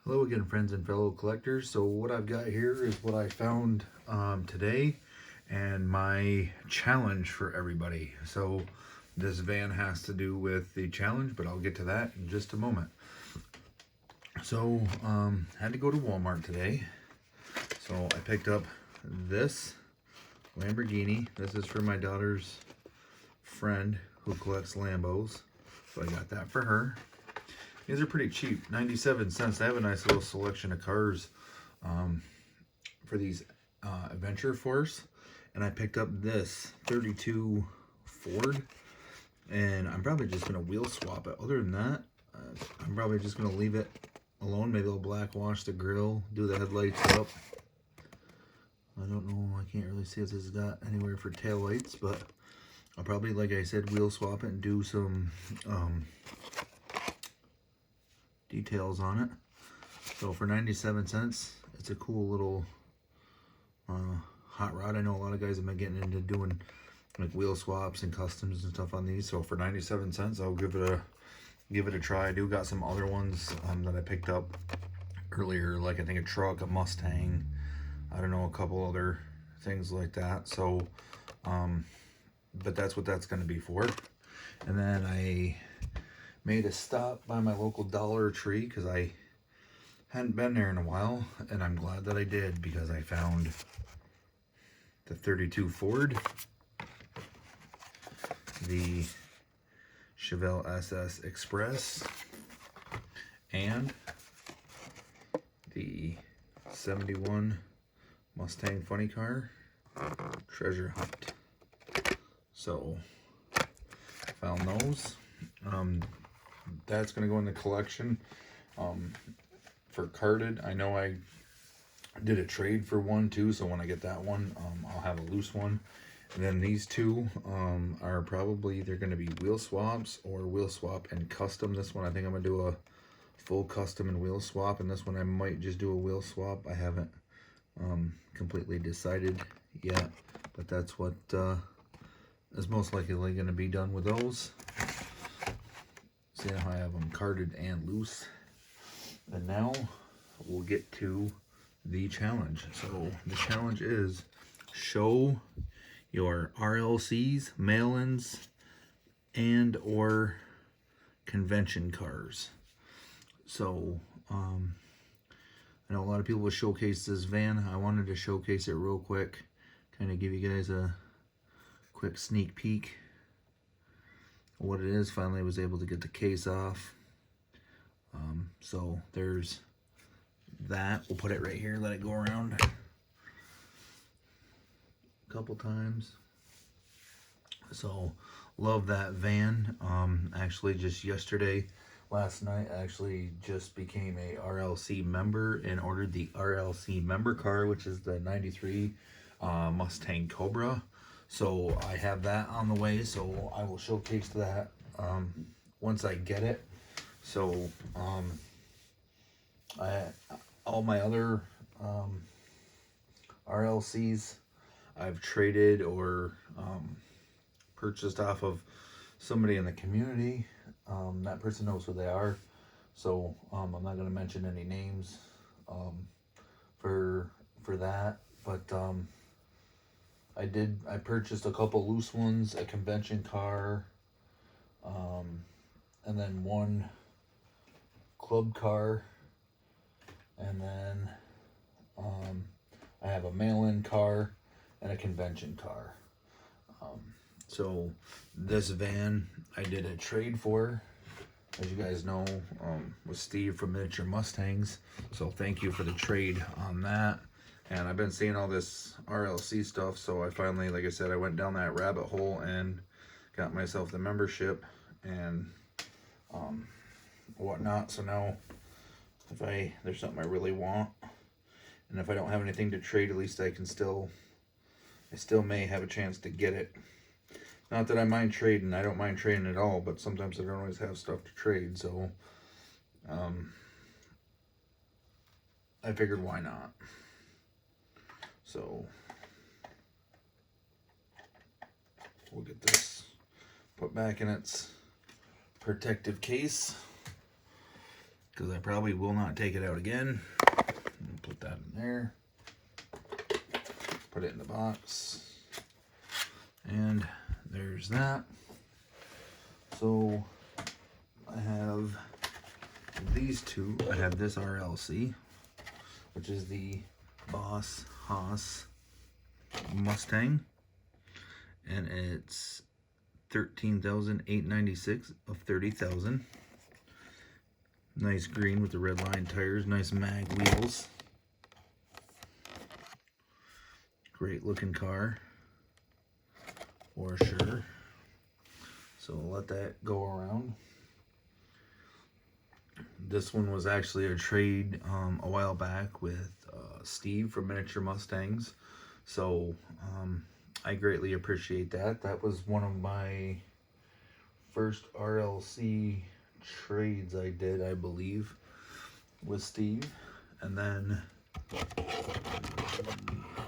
Hello again, friends and fellow collectors. So what I've got here is what I found today and my challenge for everybody. So this van has to do with the challenge, but I'll get to that in just a moment. So had to go to Walmart today. So I picked up this Lamborghini. This is for my daughter's friend who collects Lambos. So I got that for her. These are pretty cheap, 97 cents. They have a nice little selection of cars for these Adventure Force. And I picked up this 32 Ford. And I'm probably just going to wheel swap it. Other than that, I'm probably just going to leave it alone. Maybe I'll black wash the grill, do the headlights up. I don't know, I can't really see if this has got anywhere for tail lights, but I'll probably, like I said, wheel swap it and do some details on it. So for 97 cents, it's a cool little hot rod. I know a lot of guys have been getting into doing like wheel swaps and customs and stuff on these. So for 97 cents, I'll give it a try. I do got some other ones that I picked up earlier, like I think a truck, a Mustang, I don't know, a couple other things like that. So but that's what that's going to be for. And then I made a stop by my local Dollar Tree because I hadn't been there in a while, and I'm glad that I did because I found the 32 Ford, the Chevelle SS Express, and the 71 Mustang Funny Car Treasure Hunt. So found those. That's going to go in the collection for carded. I know I did a trade for one too, so when I get that one, I'll have a loose one. And then these two are probably either going to be wheel swaps or wheel swap and custom. This one I think I'm going to do a full custom and wheel swap, and this one I might just do a wheel swap. I haven't completely decided yet, but that's what is most likely going to be done with those. See how I have them carded and loose. And now we'll get to the challenge. So the challenge is show your RLCs, mail-ins, and or convention cars. So I know a lot of people will showcase this van. I wanted to showcase it real quick, kind of give you guys a quick sneak peek what it is. Finally was able to get the case off. So there's that. We'll put it right here, let it go around a couple times. So love that van. Actually just last night, I actually just became a RLC member and ordered the RLC member car, which is the 93 Mustang Cobra. So I have that on the way, so I will showcase that once I get it. So all my other RLCs I've traded or purchased off of somebody in the community. That person knows who they are, so I'm not going to mention any names for that, but I purchased a couple loose ones, a convention car, and then one club car, and then I have a mail-in car and a convention car. So this van I did a trade for, as you guys know, with Steve from Miniature Mustangs. So thank you for the trade on that. And I've been seeing all this RLC stuff, so I finally, like I said, I went down that rabbit hole and got myself the membership and whatnot. So now if there's something I really want, and if I don't have anything to trade, at least I still may have a chance to get it. Not that I mind trading, I don't mind trading at all, but sometimes I don't always have stuff to trade, so I figured why not. So we'll get this put back in its protective case. because I probably will not take it out again. Put that in there. Put it in the box. And there's that. So I have these two. I have this RLC, which is the Boss Haas Mustang, and it's $13,896 of $30,000. Nice green with the red line tires, nice mag wheels. Great looking car for sure. So we'll let that go around. This one was actually a trade a while back with Steve from Miniature Mustangs. So I greatly appreciate that. That was one of my first RLC trades I did, I believe, with Steve. And then I'll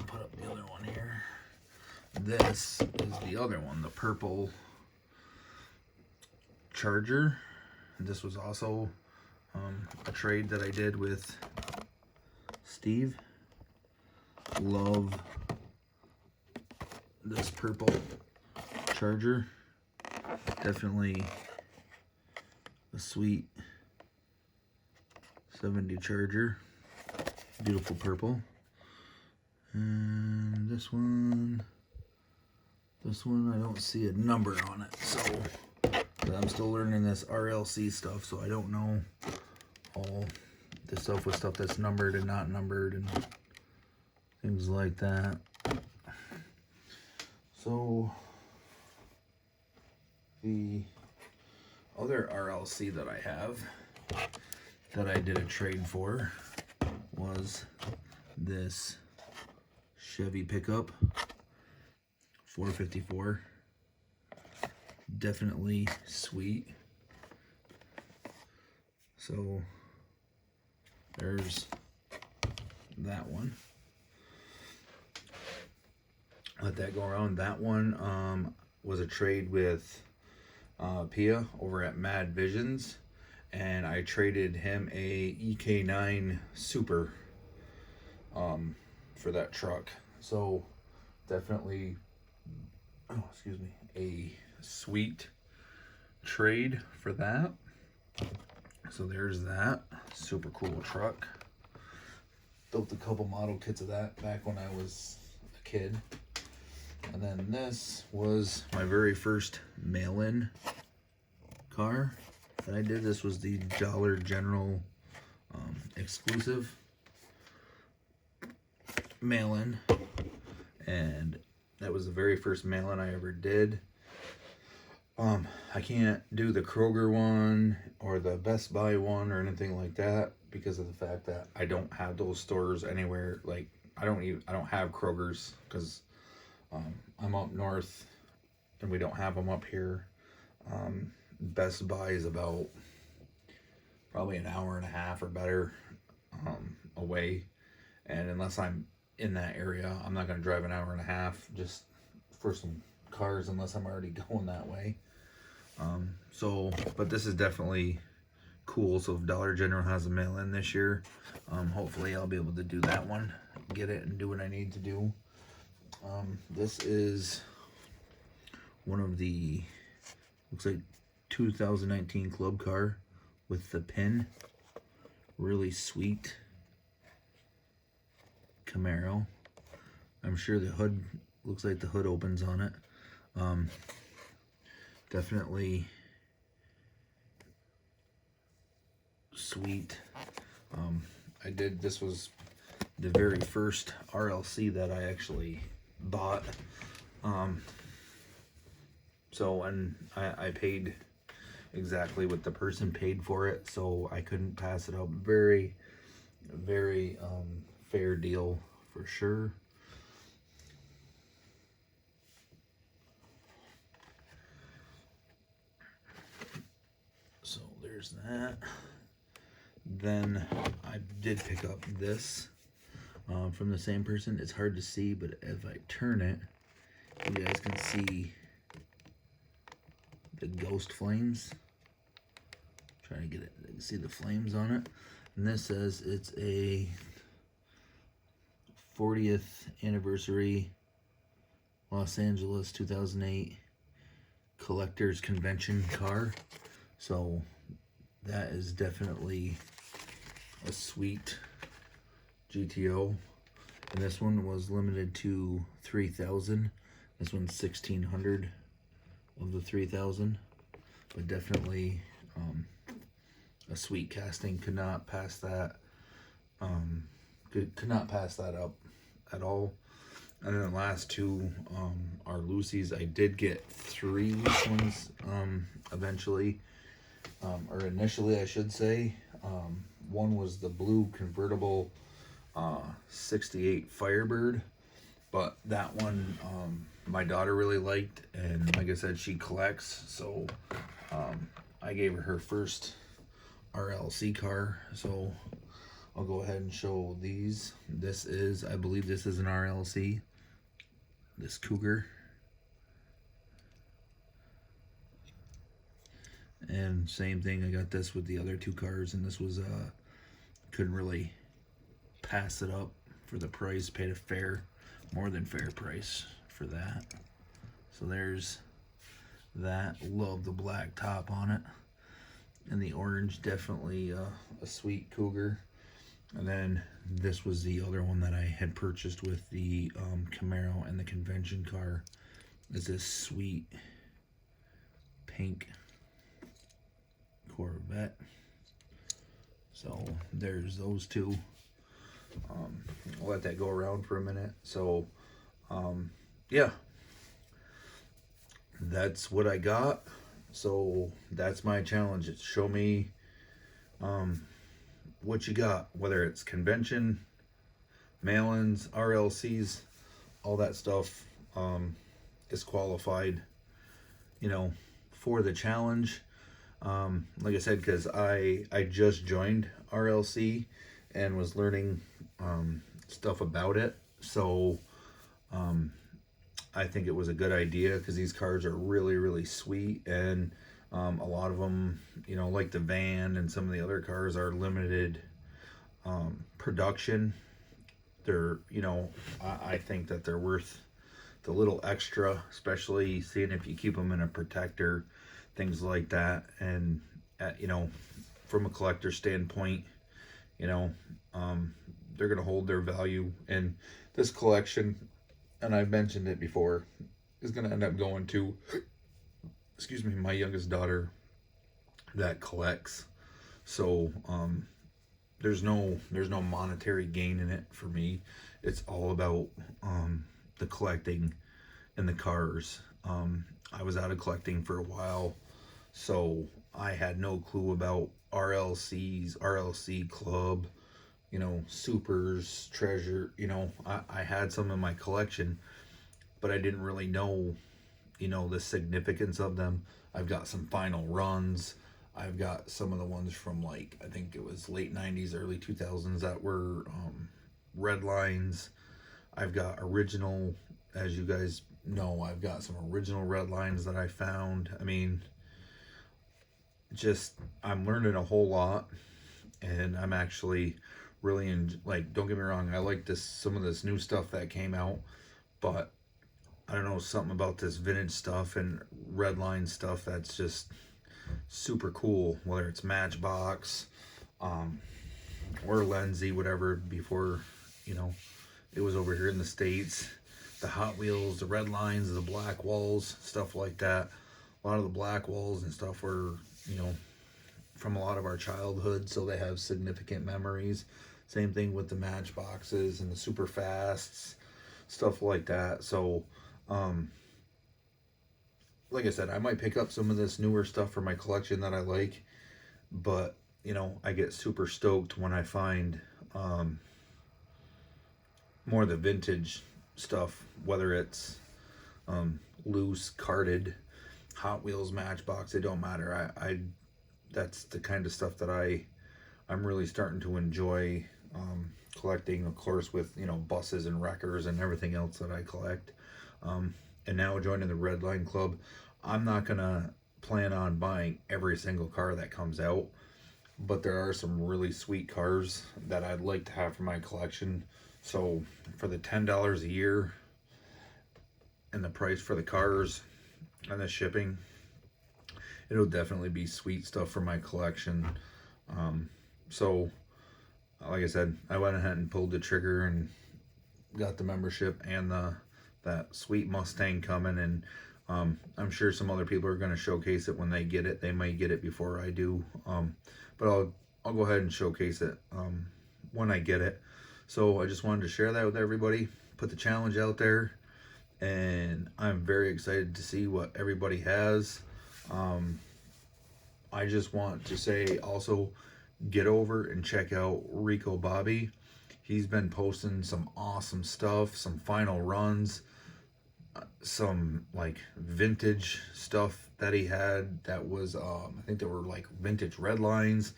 put up the other one here. This is the other one, the purple Charger. This was also a trade that I did with Steve. Love this purple Charger. Definitely a sweet 70 Charger. Beautiful purple. And this one I don't see a number on it, so I'm still learning this RLC stuff, so I don't know all the stuff with stuff that's numbered and not numbered and things like that. So the other RLC that I have that I did a trade for was this Chevy pickup 454. Definitely sweet. So there's that one. Let that go around. That one was a trade with Pia over at Mad Visions, and I traded him a EK9 Super for that truck. So definitely, a sweet trade for that. So there's that super cool truck. Built a couple model kits of that back when I was a kid. And then this was my very first mail-in car that I did. This was the Dollar General exclusive mail-in, and that was the very first mail-in I ever did. I can't do the Kroger one or the Best Buy one or anything like that because of the fact that I don't have those stores anywhere. Like I don't have Kroger's because I'm up north and we don't have them up here. Best Buy is about probably an hour and a half or better away, and unless I'm in that area, I'm not going to drive an hour and a half just for some cars unless I'm already going that way. But this is definitely cool. So if Dollar General has a mail-in this year, hopefully I'll be able to do that one, get it and do what I need to do. This is one of the, looks like 2019 club car with the pin. Really sweet Camaro. I'm sure the hood, looks like the hood opens on it. Definitely sweet. This was the very first RLC that I actually bought. And I paid exactly what the person paid for it, so I couldn't pass it up. Very, very fair deal for sure. So there's that. Then I did pick up this from the same person. It's hard to see, but if I turn it, you guys can see the ghost flames, Try to get it, see the flames on it. And this says it's a 40th anniversary Los Angeles 2008 collector's convention car. So that is definitely a sweet GTO. And this one was limited to 3,000. This one's 1,600 of the 3,000. But definitely a sweet casting. Could not pass that. Could not pass that up at all. And then the last two are Lucy's. I did get 3 loose ones eventually, or initially I should say. One was the blue convertible 68 Firebird, but that one my daughter really liked, and like I said, she collects, so I gave her her first RLC car. So I'll go ahead and show these. This is, I believe this is an RLC, this Cougar. And same thing, I got this with the other 2 cars, and this was, couldn't really pass it up for the price. Paid a fair, more than fair price for that. So there's that. Love the black top on it. And the orange, definitely a sweet Cougar. And then this was the other one that I had purchased with the Camaro and the convention car. Is this sweet pink Corvette. So there's those 2. I'll let that go around for a minute. So yeah, that's what I got. So that's my challenge. It's show me what you got, whether it's convention, mail-ins, RLCs, all that stuff is qualified, you know, for the challenge. Like I said, because I just joined RLC and was learning stuff about it, so I think it was a good idea, because these cars are really sweet, and a lot of them, you know, like the van and some of the other cars, are limited production. They're, you know, I think that they're worth the little extra, especially seeing if you keep them in a protector, things like that. And you know, from a collector standpoint, you know, they're gonna hold their value. And this collection, and I've mentioned it before, is gonna end up going to, excuse me, my youngest daughter that collects. So there's no monetary gain in it for me. It's all about the collecting and the cars. I was out of collecting for a while, so I had no clue about RLCs, RLC Club, you know, Supers, Treasure. You know, I had some in my collection, but I didn't really know, you know, the significance of them. I've got some final runs. I've got some of the ones from, like, I think it was late 90s, early 2000s that were red lines. I've got original, as you guys know, I've got some original red lines that I found. I mean, just, I'm learning a whole lot, and I'm actually really like, don't get me wrong, I like this, some of this new stuff that came out, but I don't know, something about this vintage stuff and red line stuff that's just super cool, whether it's Matchbox or Lindsay, whatever, before, you know, it was over here in the States. The Hot Wheels, the red lines, the black walls, stuff like that. A lot of the black walls and stuff were, you know, from a lot of our childhood, so they have significant memories. Same thing with the Matchboxes and the Super Fasts, stuff like that. So like I said, I might pick up some of this newer stuff for my collection that I like, but, you know, I get super stoked when I find more of the vintage stuff, whether it's loose, carded, Hot Wheels, Matchbox, it don't matter. I that's the kind of stuff that I'm really starting to enjoy collecting, of course, with, you know, buses and wreckers and everything else that I collect. And now joining the Red Line Club, I'm not gonna plan on buying every single car that comes out. but there are some really sweet cars that I'd like to have for my collection. So for the $10 a year and the price for the cars and the shipping, it'll definitely be sweet stuff for my collection. So like I said, I went ahead and pulled the trigger and got the membership and that sweet Mustang coming, and I'm sure some other people are going to showcase it when they get it. They might get it before I do, but I'll go ahead and showcase it when I get it. So I just wanted to share that with everybody, put the challenge out there, and I'm very excited to see what everybody has. I just want to say also, get over and check out Rico Bobby. He's been posting some awesome stuff, some final runs, some like vintage stuff that he had that was I think there were like vintage red lines.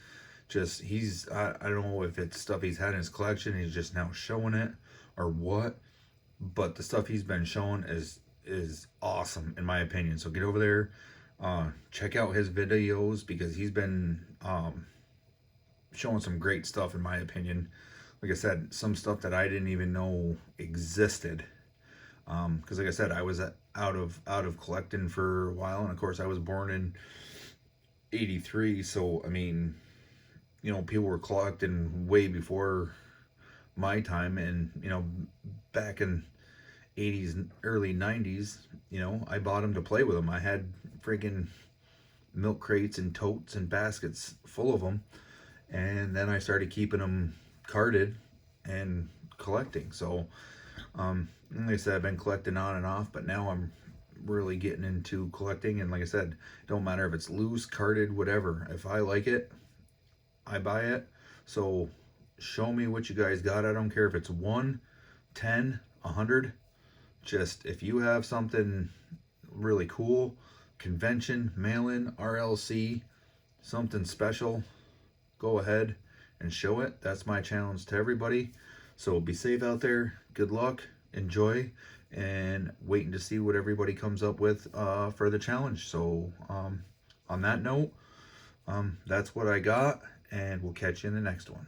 Just I don't know if it's stuff he's had in his collection, he's just now showing it or what, but the stuff he's been showing is awesome in my opinion. So get over there, check out his videos, because he's been showing some great stuff in my opinion. Like I said, some stuff that I didn't even know existed, because like I said, I was out of collecting for a while, and of course I was born in '83, so I mean, you know, people were collecting way before my time, and you know, back in '80s, early '90s, you know, I bought them to play with them. I had freaking milk crates and totes and baskets full of them, and then I started keeping them carded and collecting. So like I said, I've been collecting on and off, but now I'm really getting into collecting. And like I said, don't matter if it's loose, carded, whatever. If I like it, I buy it. So show me what you guys got. I don't care if it's 1, 10, 100. Just if you have something really cool, convention, mail-in, RLC, something special, go ahead and show it. That's my challenge to everybody. So be safe out there. Good luck. Enjoy. And waiting to see what everybody comes up with for the challenge. So on that note, that's what I got, and we'll catch you in the next one.